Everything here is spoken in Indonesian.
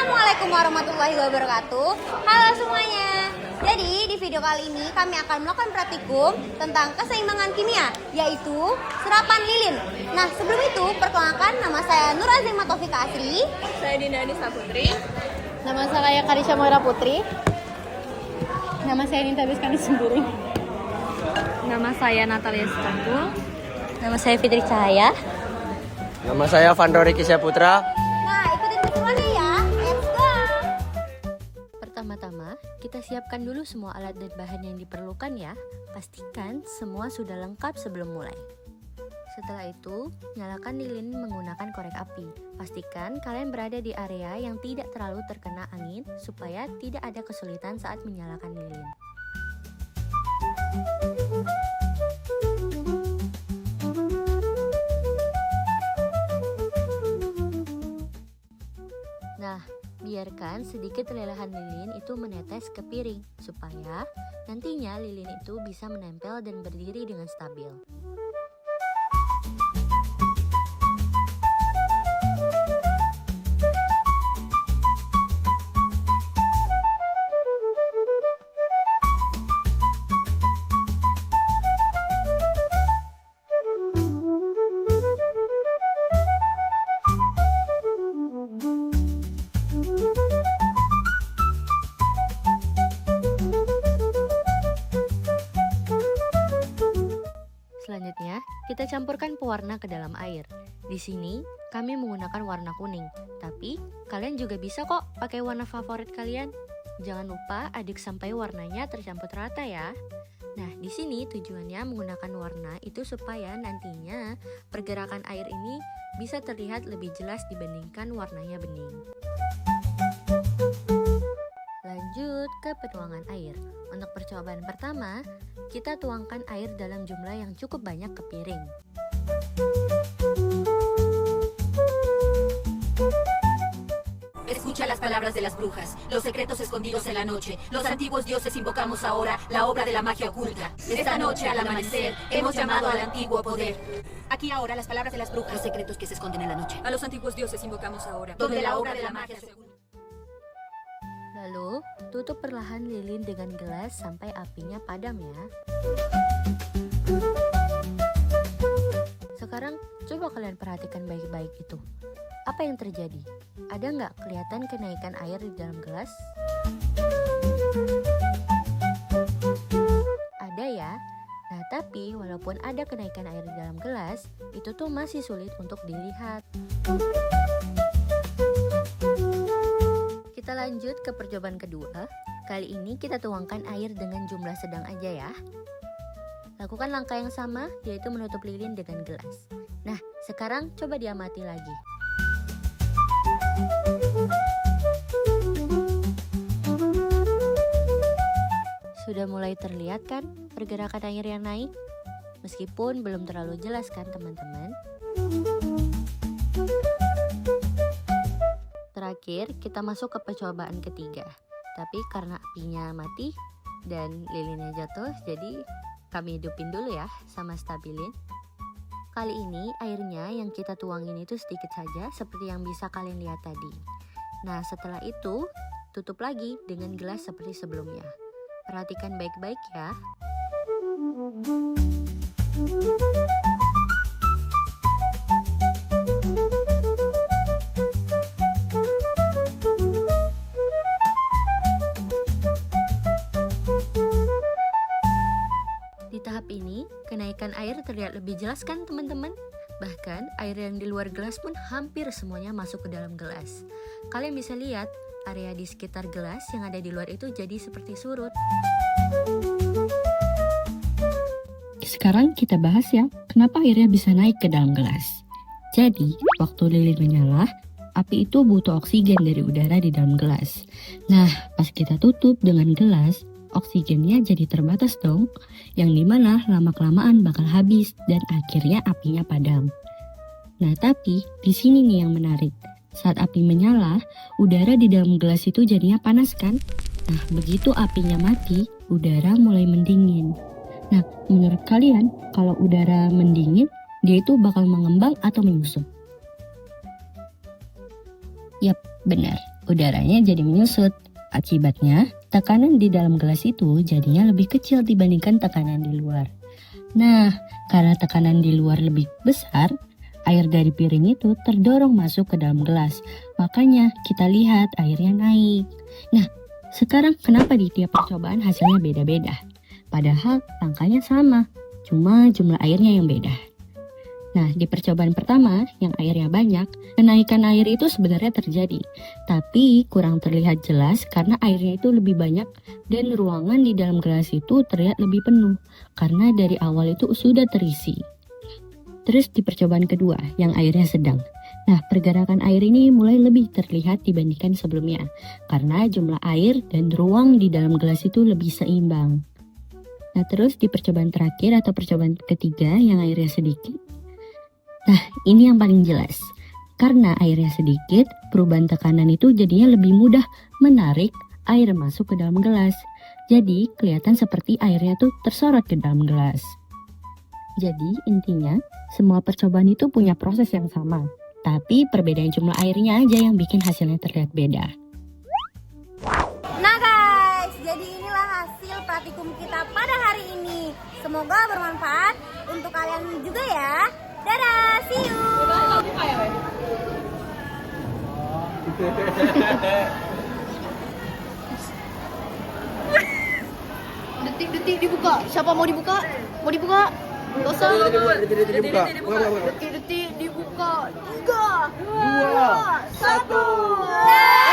Assalamualaikum warahmatullahi wabarakatuh. Halo semuanya. Jadi di video kali ini kami akan melakukan praktikum tentang keseimbangan kimia, yaitu serapan lilin. Nah sebelum itu perkenalkan, nama saya Nur Azimah Taufika Asri. Saya Dinda Anissa Putri. Nama saya Karisha Moira Putri. Nama saya Ninta Biskani sendiri. Nama saya Natalia Sikampul. Nama saya Fitri Cahaya. Nama saya Vandori Kisya Putra. Nah ikutin keseruannya ya. Let's go. Pertama-tama, kita siapkan dulu semua alat dan bahan yang diperlukan ya. Pastikan semua sudah lengkap sebelum mulai. Setelah itu, nyalakan lilin menggunakan korek api. Pastikan kalian berada di area yang tidak terlalu terkena angin supaya tidak ada kesulitan saat menyalakan lilin. Nah, biarkan sedikit lelehan lilin itu menetes ke piring supaya nantinya lilin itu bisa menempel dan berdiri dengan stabil. Selanjutnya, kita campurkan pewarna ke dalam air. Di sini, kami menggunakan warna kuning. Tapi, kalian juga bisa kok pakai warna favorit kalian. Jangan lupa aduk sampai warnanya tercampur rata ya. Nah, di sini tujuannya menggunakan warna itu supaya nantinya pergerakan air ini bisa terlihat lebih jelas dibandingkan warnanya bening. Lanjut ke penuangan air. Untuk percobaan pertama, kita tuangkan air dalam jumlah yang cukup banyak ke piring. Escucha las palabras de las brujas, los secretos escondidos en la noche. Los antiguos dioses invocamos ahora la obra de la magia oculta. Esta noche al amanecer hemos llamado al antiguo poder. Aquí ahora las palabras de las brujas, los secretos que se esconden en la noche. A los antiguos dioses invocamos ahora. Donde la obra de la magia se oculta. Lalu, tutup perlahan lilin dengan gelas sampai apinya padam ya. Sekarang, coba kalian perhatikan baik-baik itu. Apa yang terjadi? Ada nggak kelihatan kenaikan air di dalam gelas? Ada ya. Nah, tapi walaupun ada kenaikan air di dalam gelas, itu tuh masih sulit untuk dilihat. Kita lanjut ke percobaan kedua. Kali ini kita tuangkan air dengan jumlah sedang aja ya. Lakukan langkah yang sama, yaitu menutup lilin dengan gelas. Nah, sekarang coba diamati lagi. Sudah mulai terlihat kan pergerakan air yang naik? Meskipun belum terlalu jelas kan teman-teman? Terakhir, kita masuk ke percobaan ketiga. Tapi karena apinya mati dan lilinnya jatuh, jadi kami hidupin dulu ya sama stabilin. Kali ini airnya yang kita tuangin itu sedikit saja seperti yang bisa kalian lihat tadi. Nah, setelah itu tutup lagi dengan gelas seperti sebelumnya. Perhatikan baik-baik ya. Di tahap ini, kenaikan air terlihat lebih jelas kan teman-teman? Bahkan air yang di luar gelas pun hampir semuanya masuk ke dalam gelas. Kalian bisa lihat area di sekitar gelas yang ada di luar itu jadi seperti surut. Sekarang kita bahas ya, kenapa airnya bisa naik ke dalam gelas. Jadi, waktu lilin menyala, api itu butuh oksigen dari udara di dalam gelas. Nah, pas kita tutup dengan gelas, oksigennya jadi terbatas dong, yang dimana lama-kelamaan bakal habis dan akhirnya apinya padam. Nah, tapi di sini nih yang menarik. Saat api menyala, udara di dalam gelas itu jadinya panas kan? Nah, begitu apinya mati, udara mulai mendingin. Nah, menurut kalian, kalau udara mendingin, dia itu bakal mengembang atau menyusut? Yap, benar. udaranya jadi menyusut. Akibatnya, tekanan di dalam gelas itu jadinya lebih kecil dibandingkan tekanan di luar. Nah, karena tekanan di luar lebih besar, air dari piring itu terdorong masuk ke dalam gelas. Makanya kita lihat airnya naik. Nah, sekarang kenapa di tiap percobaan hasilnya beda-beda? Padahal angkanya sama, cuma jumlah airnya yang beda. Nah, di percobaan pertama yang airnya banyak, kenaikan air itu sebenarnya terjadi. Tapi kurang terlihat jelas karena airnya itu lebih banyak dan ruangan di dalam gelas itu terlihat lebih penuh. Karena dari awal itu sudah terisi. Terus di percobaan kedua yang airnya sedang. Nah, pergerakan air ini mulai lebih terlihat dibandingkan sebelumnya. Karena jumlah air dan ruang di dalam gelas itu lebih seimbang. Nah, terus di percobaan terakhir atau percobaan ketiga yang airnya sedikit. Nah, ini yang paling jelas. Karena airnya sedikit, perubahan tekanan itu jadinya lebih mudah menarik air masuk ke dalam gelas. Jadi, kelihatan seperti airnya tuh tersorot ke dalam gelas. Jadi, intinya, semua percobaan itu punya proses yang sama. Tapi, perbedaan jumlah airnya aja yang bikin hasilnya terlihat beda. Nah guys, jadi inilah hasil praktikum kita pada hari ini. Semoga bermanfaat untuk kalian juga ya. Dadah, see you. Detik-detik dibuka. Siapa mau dibuka? Mau dibuka? Gak usah. Detik-detik dibuka. 3, 2, 1.